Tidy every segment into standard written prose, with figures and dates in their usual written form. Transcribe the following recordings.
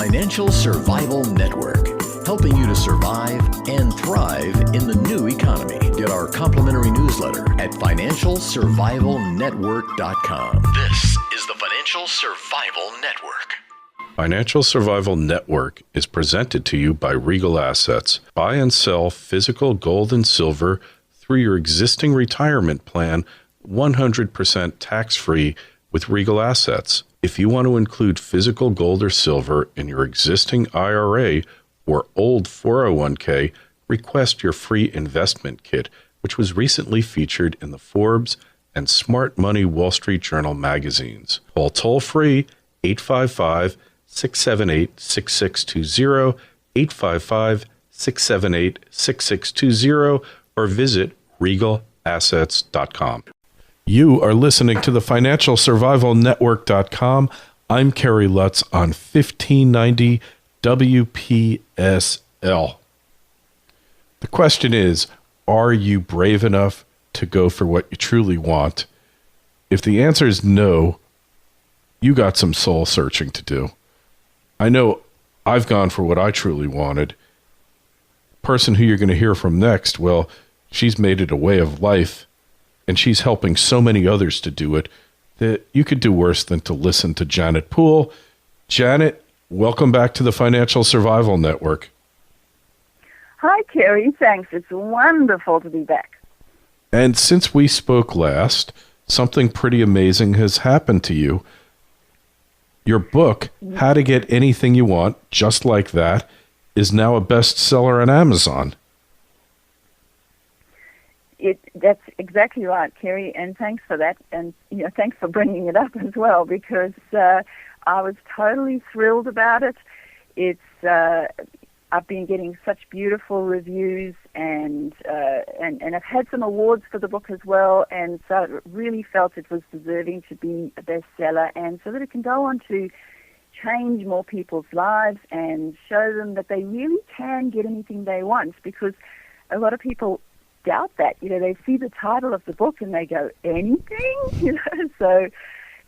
Financial Survival Network, helping you to survive and thrive in the new economy. Get our complimentary newsletter at financialsurvivalnetwork.com. This is the Financial Survival Network. Financial Survival Network is presented to you by Regal Assets. Buy and sell physical gold and silver through your existing retirement plan, 100% tax-free with Regal Assets. If you want to include physical gold or silver in your existing IRA or old 401k, request your free investment kit, which was recently featured in the Forbes and Smart Money Wall Street Journal magazines. Call toll-free 855-678-6620, 855-678-6620, or visit regalassets.com. You are listening to the FinancialSurvivalNetwork.com. I'm Kerry Lutz on 1590 WPSL. The question is, are you brave enough to go for what you truly want? If the answer is no, you got some soul searching to do. I know I've gone for what I truly wanted. The person who you're going to hear from next, well, she's made it a way of life, and she's helping so many others to do it that you could do worse than to listen to Janet Poole. Janet, welcome back to the Financial Survival Network. Hi, Kerry. Thanks. It's wonderful to be back. And since we spoke last, something pretty amazing has happened to you. Your book, How to Get Anything You Want, Just Like That, is now a bestseller on Amazon. That's exactly right, Kerry, and thanks for that, and thanks for bringing it up as well, because I was totally thrilled about it. I've been getting such beautiful reviews, and I've had some awards for the book as well, and so I really felt it was deserving to be a bestseller, and so that it can go on to change more people's lives and show them that they really can get anything they want, because a lot of people doubt that. They see the title of the book and they go, anything? So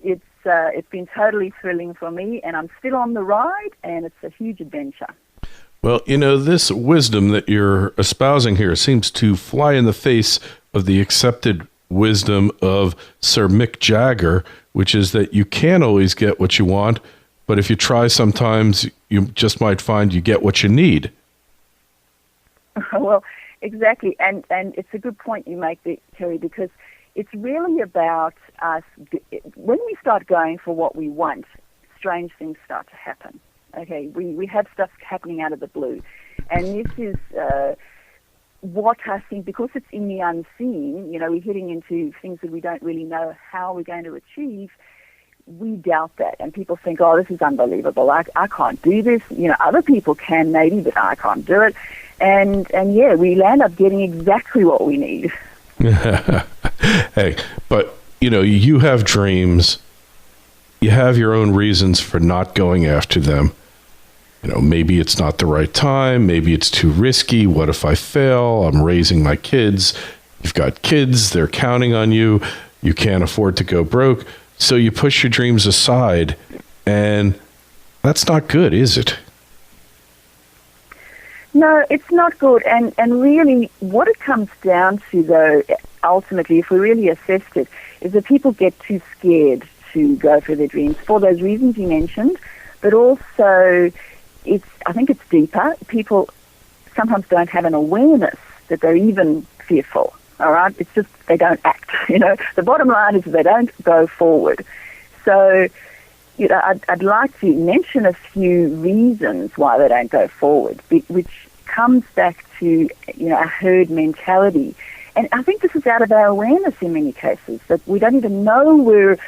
it's been totally thrilling for me, and I'm still on the ride, and it's a huge adventure. Well, this wisdom that you're espousing here seems to fly in the face of the accepted wisdom of Sir Mick Jagger, which is that you can't always get what you want, but if you try sometimes, you just might find you get what you need. Well, exactly, and it's a good point you make there, Kerry, because it's really about us. When we start going for what we want, strange things start to happen. Okay, we have stuff happening out of the blue, and this is what I think, because it's in the unseen, we're hitting into things that we don't really know how we're going to achieve. We doubt that, and people think, oh, this is unbelievable, I can't do this. Other people can maybe, but I can't do it. And yeah, we land up getting exactly what we need. Hey, but you have dreams. You have your own reasons for not going after them. Maybe it's not the right time. Maybe it's too risky. What if I fail? I'm raising my kids. You've got kids. They're counting on you. You can't afford to go broke. So you push your dreams aside, and that's not good, is it? No, it's not good. And really, what it comes down to, though, ultimately, if we really assessed it, is that people get too scared to go for their dreams for those reasons you mentioned, but also I think it's deeper. People sometimes don't have an awareness that they're even fearful, all right? It's just they don't act, The bottom line is they don't go forward. So, I'd like to mention a few reasons why they don't go forward, which comes back to, a herd mentality. And I think this is out of our awareness in many cases, that we don't even know we're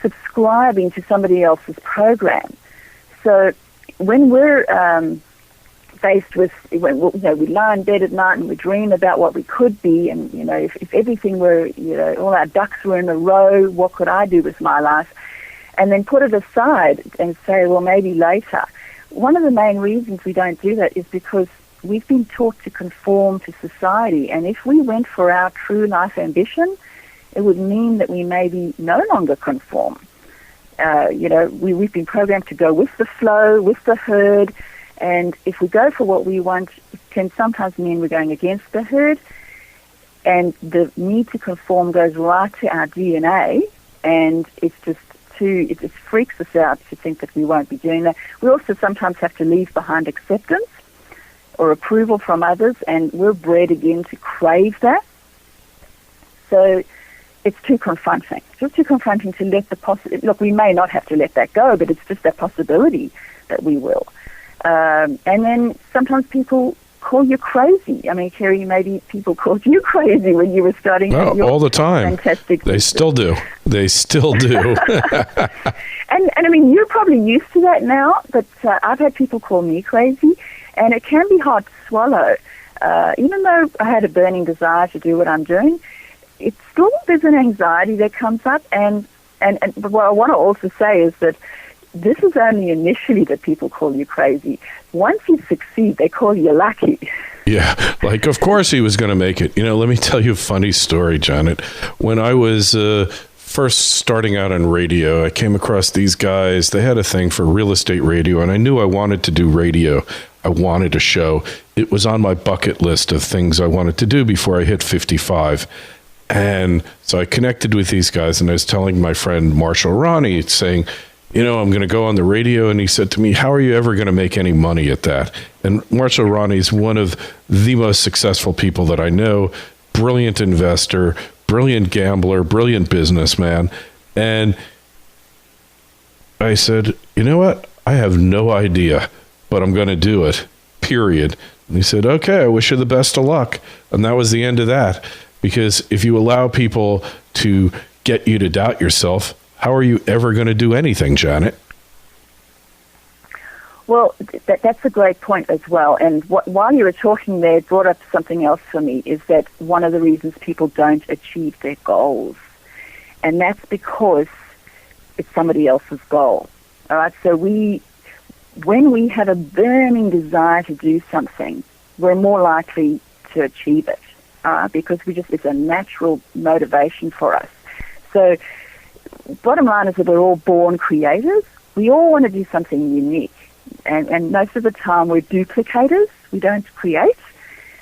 subscribing to somebody else's program. So when we're faced with, we lie in bed at night and we dream about what we could be, and, if everything were, all our ducks were in a row, what could I do with my life? And then put it aside and say, well, maybe later. One of the main reasons we don't do that is because we've been taught to conform to society. And if we went for our true life ambition, it would mean that we maybe no longer conform. we've been programmed to go with the flow, with the herd, and if we go for what we want, it can sometimes mean we're going against the herd, and the need to conform goes right to our DNA, and it freaks us out to think that we won't be doing that. We also sometimes have to leave behind acceptance or approval from others, and we're bred again to crave that. So it's too confronting. It's just too confronting to let look, we may not have to let that go, but it's just that possibility that we will. And then sometimes people call you crazy. I mean, Kerry, maybe people called you crazy when you were starting. All the time. Fantastic. They still do. They still do. and I mean, you're probably used to that now, but I've had people call me crazy, and it can be hard to swallow. Even though I had a burning desire to do what I'm doing, it's still, there's an anxiety that comes up, and what I want to also say is that this is only initially that people call you crazy. Once you succeed, they call you lucky. Yeah, like, of course he was going to make it. Let me tell you a funny story, Janet. When I was first starting out on radio, I came across these guys. They had a thing for real estate radio, and I knew I wanted to do radio. I wanted a show. It was on my bucket list of things I wanted to do before I hit 55. And so I connected with these guys, and I was telling my friend Marshall Ronnie, saying, I'm going to go on the radio. And he said to me, how are you ever going to make any money at that? And Marshall Ronnie is one of the most successful people that I know, brilliant investor, brilliant gambler, brilliant businessman. And I said, you know what? I have no idea, but I'm going to do it, period. And he said, okay, I wish you the best of luck. And that was the end of that. Because if you allow people to get you to doubt yourself, how are you ever going to do anything, Janet? Well, that's a great point as well. And while you were talking there, it brought up something else for me, is that one of the reasons people don't achieve their goals. And that's because it's somebody else's goal. All right, so when we have a burning desire to do something, we're more likely to achieve it, because it's a natural motivation for us. So bottom line is that we're all born creators. We all want to do something unique. And most of the time we're duplicators. We don't create.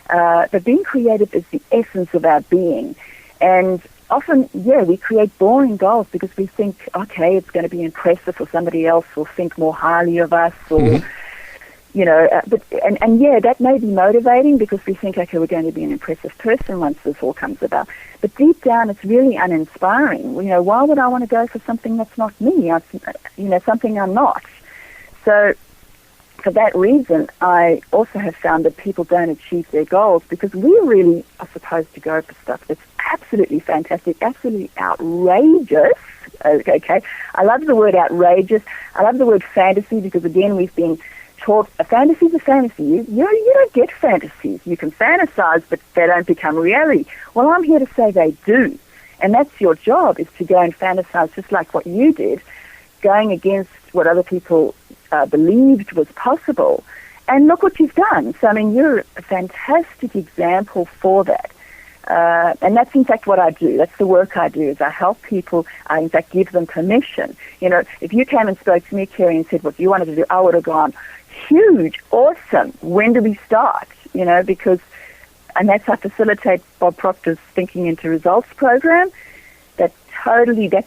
But being creative is the essence of our being. And often, we create boring goals because we think, okay, it's going to be impressive, or somebody else will think more highly of us, or, that may be motivating because we think, okay, we're going to be an impressive person once this all comes about. But deep down, it's really uninspiring. Why would I want to go for something that's not me? Something I'm not. So for that reason, I also have found that people don't achieve their goals because we really are supposed to go for stuff that's absolutely fantastic, absolutely outrageous. Okay, I love the word outrageous. I love the word fantasy because, again, we've been taught a fantasy is a fantasy. You don't get fantasies. You can fantasize, but they don't become reality. Well, I'm here to say they do. And that's your job, is to go and fantasize just like what you did, going against what other people believed was possible. And look what you've done. So, you're a fantastic example for that. And that's, in fact, what I do. That's the work I do, is I help people. I, in fact, give them permission. If you came and spoke to me, Kerry, and said what you wanted to do, I would have gone, huge, awesome. When do we start? Because, and that's I facilitate Bob Proctor's Thinking into Results program. That's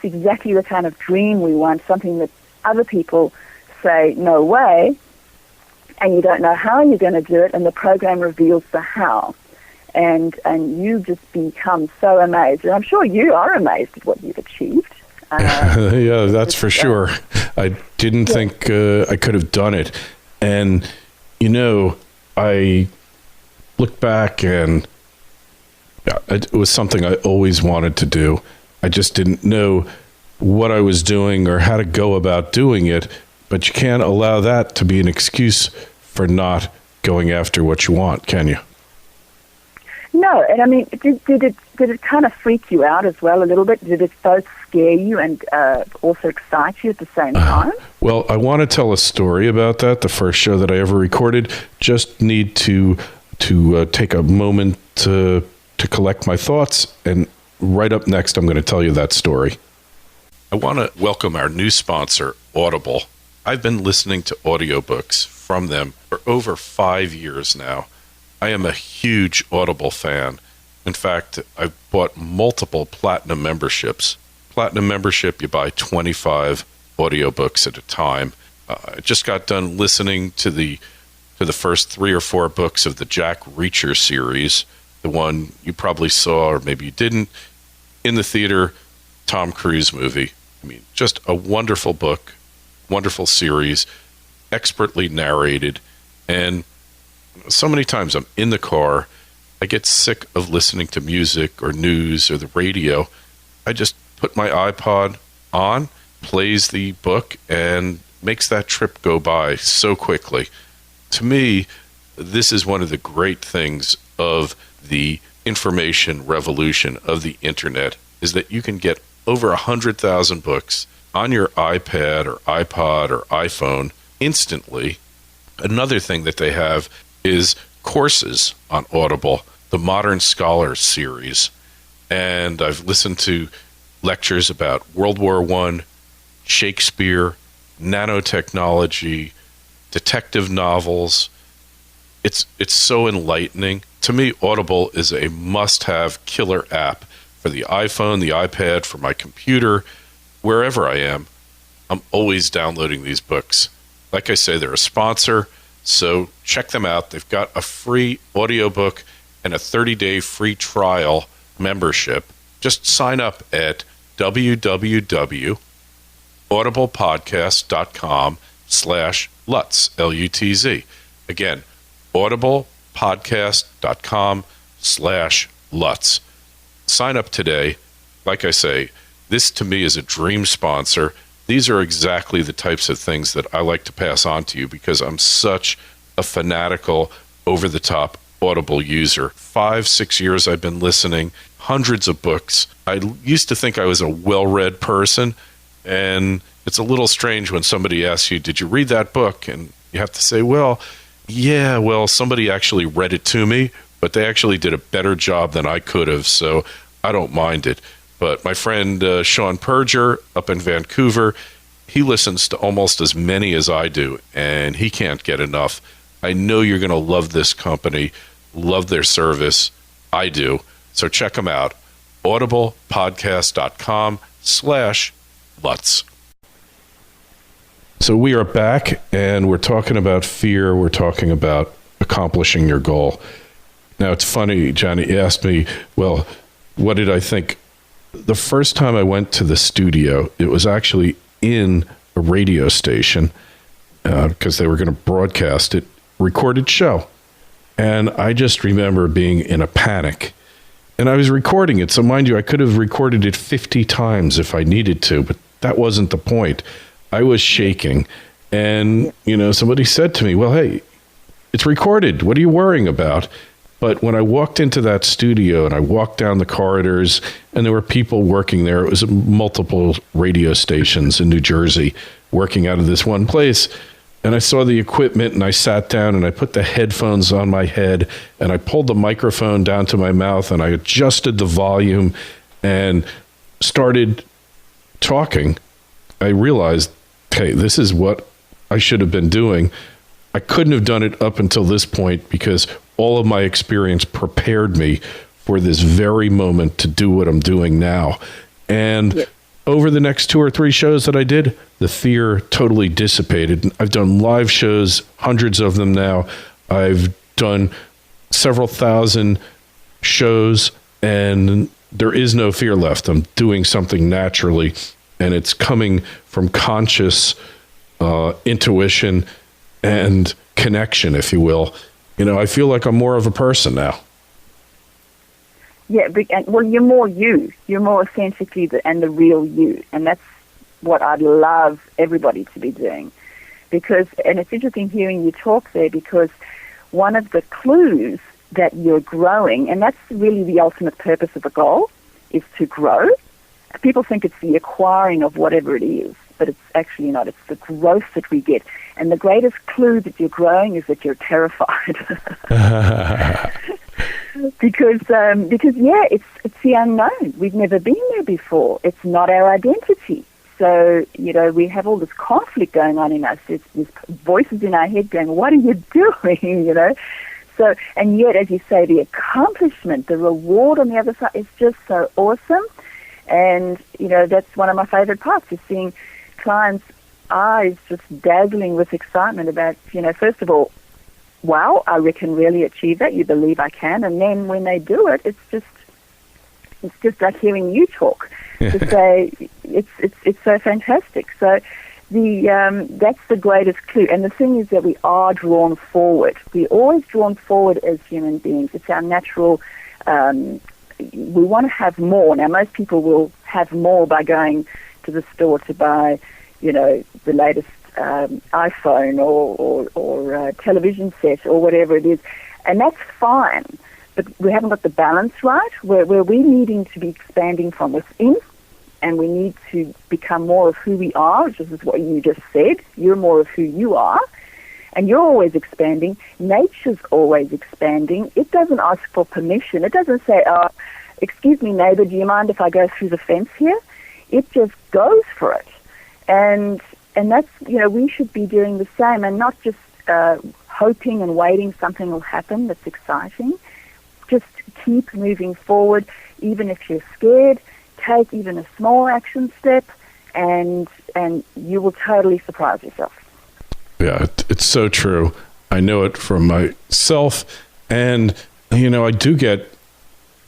exactly the kind of dream we want, something that other people say, no way, and you don't know how you're going to do it, and the program reveals the how. And you just become so amazed. And I'm sure you are amazed at what you've achieved. Yeah, that's for sure. I didn't think I could have done it. And, I look back and it was something I always wanted to do. I just didn't know what I was doing or how to go about doing it. But you can't allow that to be an excuse for not going after what you want, can you? No, and did it kind of freak you out as well a little bit? Did it both scare you and also excite you at the same time? Well, I want to tell a story about that. The first show that I ever recorded. Just need to take a moment to collect my thoughts, and right up next, I'm going to tell you that story. I want to welcome our new sponsor, Audible. I've been listening to audiobooks from them for over 5 years now. I am a huge Audible fan. In fact, I've bought multiple Platinum memberships. Platinum membership, you buy 25 audiobooks at a time. I just got done listening to the first 3 or 4 books of the Jack Reacher series, the one you probably saw, or maybe you didn't, in the theater, Tom Cruise movie. I mean, just a wonderful book, wonderful series, expertly narrated, and so many times I'm in the car, I get sick of listening to music or news or the radio. I just put my iPod on, plays the book, and makes that trip go by so quickly. To me, this is one of the great things of the information revolution of the internet, is that you can get over 100,000 books on your iPad or iPod or iPhone instantly. Another thing that they have is courses on Audible, the Modern Scholar series. And I've listened to lectures about World War I, Shakespeare, nanotechnology, detective novels. It's so enlightening. To me, Audible is a must-have killer app for the iPhone, the iPad, for my computer, wherever I am. I'm always downloading these books. Like I say, they're a sponsor, so check them out. They've got a free audiobook and a 30-day free trial membership. Just sign up at www.audiblepodcast.com/Lutz, L-U-T-Z. Again, audiblepodcast.com/Lutz. Sign up today. Like I say, this to me is a dream sponsor. These are exactly the types of things that I like to pass on to you because I'm such a fanatical, over-the-top Audible user. 5-6 years I've been listening, hundreds of books. I used to think I was a well-read person, and it's a little strange when somebody asks you, did you read that book? And you have to say, well, somebody actually read it to me, but they actually did a better job than I could have, so I don't mind it. But my friend Sean Perger up in Vancouver, he listens to almost as many as I do, and he can't get enough. I know you're going to love this company, love their service. I do. So check them out. audiblepodcast.com/Lutz. So we are back, and we're talking about fear. We're talking about accomplishing your goal. Now, it's funny, Johnny, you asked me, well, what did I think? The first time I went to the studio, it was actually in a radio station because they were going to broadcast it, recorded show. And I just remember being in a panic. And I was recording it. So mind you, I could have recorded it 50 times if I needed to, but that wasn't the point. I was shaking. And, somebody said to me, well, hey, it's recorded. What are you worrying about? But when I walked into that studio and I walked down the corridors and there were people working there, it was multiple radio stations in New Jersey working out of this one place. And I saw the equipment and I sat down and I put the headphones on my head and I pulled the microphone down to my mouth and I adjusted the volume and started talking. I realized, hey, this is what I should have been doing. I couldn't have done it up until this point because all of my experience prepared me for this very moment to do what I'm doing now. And over the next 2 or 3 shows that I did, the fear totally dissipated. I've done live shows, hundreds of them now. I've done several thousand shows, and there is no fear left. I'm doing something naturally, and it's coming from conscious intuition and connection, if you will. I feel like I'm more of a person now. Yeah, well, you're more you. You're more authentically the real you. And that's what I'd love everybody to be doing. And it's interesting hearing you talk there because one of the clues that you're growing, and that's really the ultimate purpose of a goal, is to grow. People think it's the acquiring of whatever it is, but it's actually not. It's the growth that we get. And the greatest clue that you're growing is that you're terrified. Because it's the unknown. We've never been there before. It's not our identity. so, we have all this conflict going on in us. There's voices in our head going, what are you doing, So, and yet, as you say, the accomplishment, the reward on the other side is just so awesome. And, that's one of my favorite parts, is seeing clients' eyes just dazzling with excitement about, first of all, wow, I can really achieve that. You believe I can. And then when they do it, it's just like hearing you talk to say it's so fantastic. So that's the greatest clue. And the thing is that we are drawn forward. We're always drawn forward as human beings. It's our natural. We want to have more. Now, most people will have more by going to the store to buy, the latest iPhone or television set or whatever it is, and that's fine. But we haven't got the balance right, where we're needing to be expanding from within, and we need to become more of who we are, which is what you just said. You're more of who you are, and you're always expanding. Nature's always expanding. It doesn't ask for permission. It doesn't say, excuse me, neighbor, do you mind if I go through the fence here? It just goes for it. And that's, we should be doing the same, and not just hoping and waiting something will happen that's exciting. Just keep moving forward, even if you're scared. Take even a small action step, and you will totally surprise yourself. Yeah, it's so true. I know it from myself, and I do get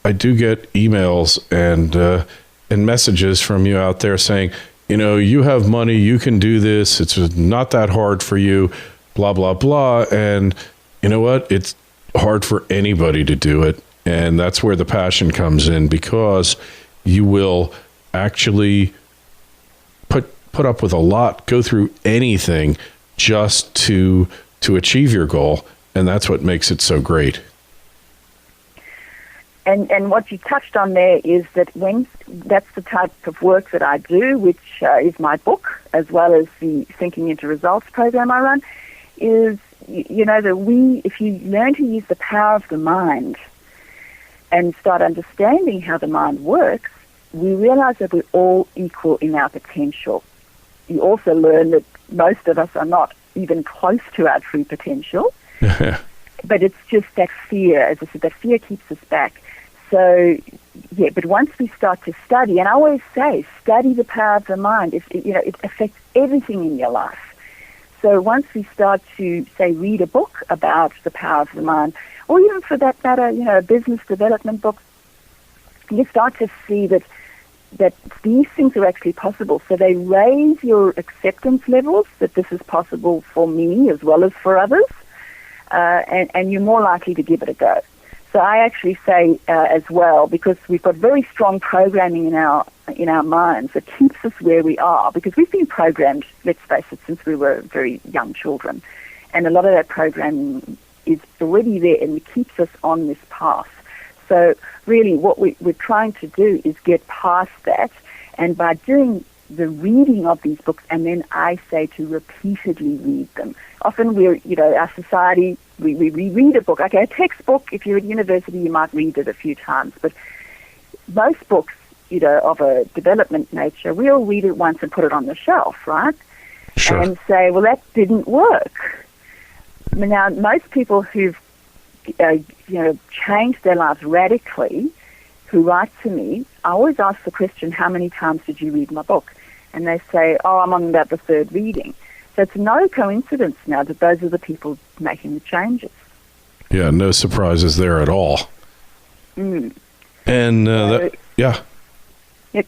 emails and messages from you out there saying, you have money, you can do this. It's not that hard for you, blah blah blah. And you know what? It's hard for anybody to do it, and that's where the passion comes in, because you will actually put up with a lot, go through anything just to achieve your goal, and that's what makes it so great. And what you touched on there is that that's the type of work that I do, which is my book, as well as the Thinking into Results program I run, is, that if you learn to use the power of the mind and start understanding how the mind works, we realize that we're all equal in our potential. You also learn that most of us are not even close to our true potential, but it's just that fear, as I said, that fear keeps us back. So, but once we start to study, and I always say, study the power of the mind. It affects everything in your life. So once we start to, say, read a book about the power of the mind, or even for that matter, a business development book, you start to see that these things are actually possible. So they raise your acceptance levels, that this is possible for me as well as for others, and you're more likely to give it a go. So I actually say as well, because we've got very strong programming in our minds that keeps us where we are, because we've been programmed, let's face it, since we were very young children. And a lot of that programming is already there, and it keeps us on this path. So really what we're trying to do is get past that, and by doing the reading of these books, and then I say to repeatedly read them. Often our society, we read a book. Okay, a textbook, if you're at university, you might read it a few times, but most books, of a development nature, we'll read it once and put it on the shelf, right? Sure. And say, well, that didn't work. Now, most people who've changed their lives radically, who write to me, I always ask the question, how many times did you read my book? And they say, I'm on about the third reading. So it's no coincidence now that those are the people making the changes. Yeah, no surprises there at all. Mm. And yeah,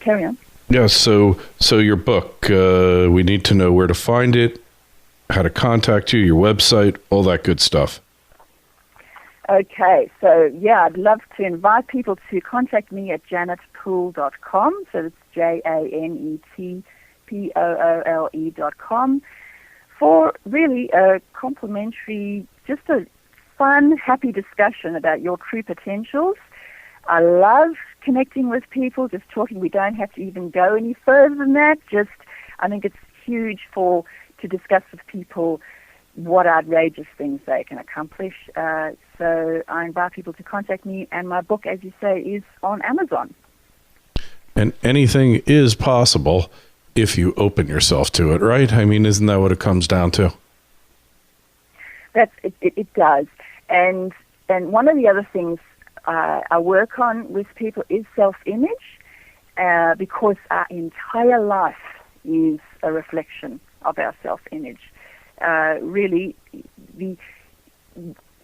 carry on. Yeah, so your book, we need to know where to find it, how to contact you, your website, all that good stuff. Okay, so I'd love to invite people to contact me at janetpoole.com. So it's JANETPOOLE.com for really a complimentary, just a fun, happy discussion about your true potentials. I love connecting with people, just talking. We don't have to even go any further than that. I think it's huge to discuss with people what outrageous things they can accomplish. So I invite people to contact me, and my book, as you say, is on Amazon. And anything is possible. if you open yourself to it, right? I mean, isn't that what it comes down to? It does. And one of the other things I work on with people is self-image, because our entire life is a reflection of our self-image. Really,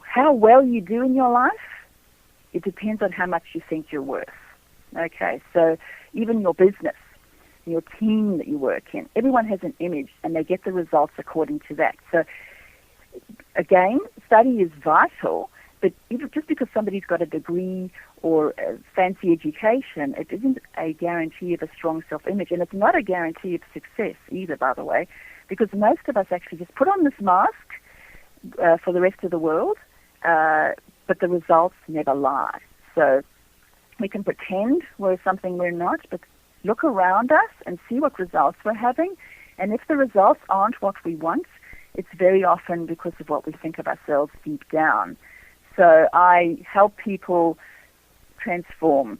how well you do in your life, it depends on how much you think you're worth. Okay, so even your business, your team that you work in, everyone has an image, and they get the results according to that. So again, study is vital, but just because somebody's got a degree or a fancy education, it isn't a guarantee of a strong self-image, and it's not a guarantee of success either, by the way, because most of us actually just put on this mask for the rest of the world, but the results never lie. So we can pretend we're something we're not, but look around us and see what results we're having, and if the results aren't what we want, it's very often because of what we think of ourselves deep down. So I help people transform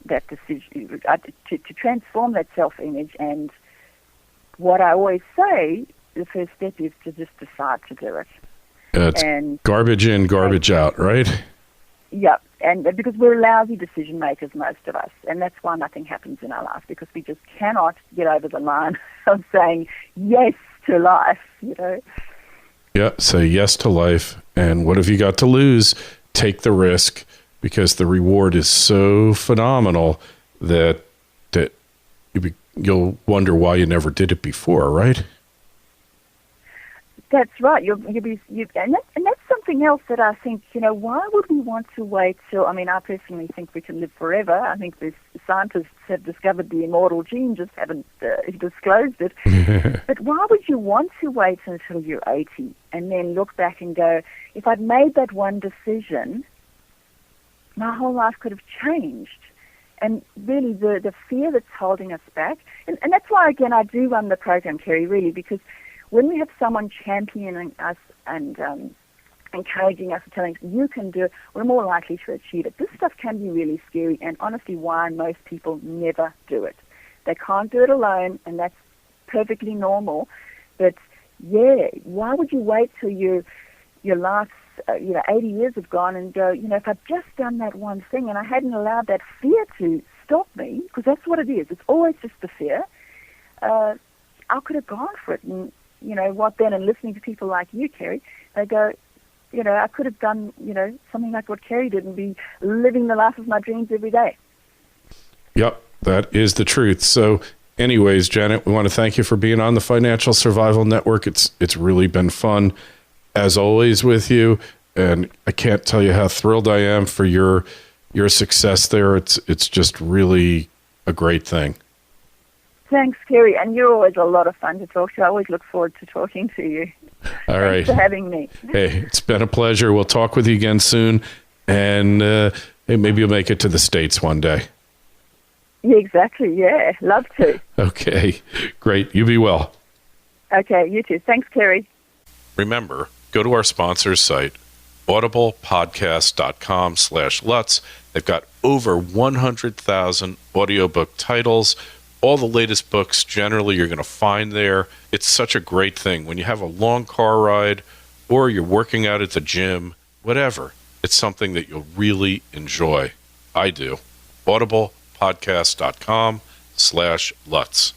that decision, to transform that self-image. And what I always say, the first step is to just decide to do it. It's garbage in, garbage out, right? Yeah, and because we're lousy decision makers, most of us, and that's why nothing happens in our life, because we just cannot get over the line of saying yes to life, you know. Yeah, say yes to life, and what have you got to lose? Take the risk, because the reward is so phenomenal that you'll wonder why you never did it before, right? That's right. And that's something else that I think, you know, why would we want to wait till, I mean, I personally think we can live forever. I think the scientists have discovered the immortal gene, just haven't disclosed it. But why would you want to wait until you're 80 and then look back and go, if I'd made that one decision, my whole life could have changed? And really the fear that's holding us back, and that's why, again, I do run the program, Kerry, really, because when we have someone championing us and encouraging us and telling us, you can do it, we're more likely to achieve it. This stuff can be really scary, and honestly why most people never do it. They can't do it alone, and that's perfectly normal. But, yeah, why would you wait till your last 80 years have gone and go, you know, if I'd just done that one thing and I hadn't allowed that fear to stop me, because that's what it is. It's always just the fear. I could have gone for it. And, you know, what then? And listening to people like you, Kerry, they go, you know, I could have done, you know, something like what Kerry did and be living the life of my dreams every day. Yep, that is the truth. So anyways, Janet, we want to thank you for being on the Financial Survival Network. It's really been fun, as always, with you. And I can't tell you how thrilled I am for your success there. It's just really a great thing. Thanks, Kerry, and you're always a lot of fun to talk to. I always look forward to talking to you. All right. Thanks for having me. Hey, it's been a pleasure. We'll talk with you again soon, and hey, maybe you'll make it to the States one day. Yeah, exactly, yeah. Love to. Okay, great. You be well. Okay, you too. Thanks, Kerry. Remember, go to our sponsor's site, audiblepodcast.com/Lutz. They've got over 100,000 audiobook titles. All the latest books generally you're going to find there. It's such a great thing. When you have a long car ride or you're working out at the gym, whatever, it's something that you'll really enjoy. I do. audiblepodcast.com/Lutz.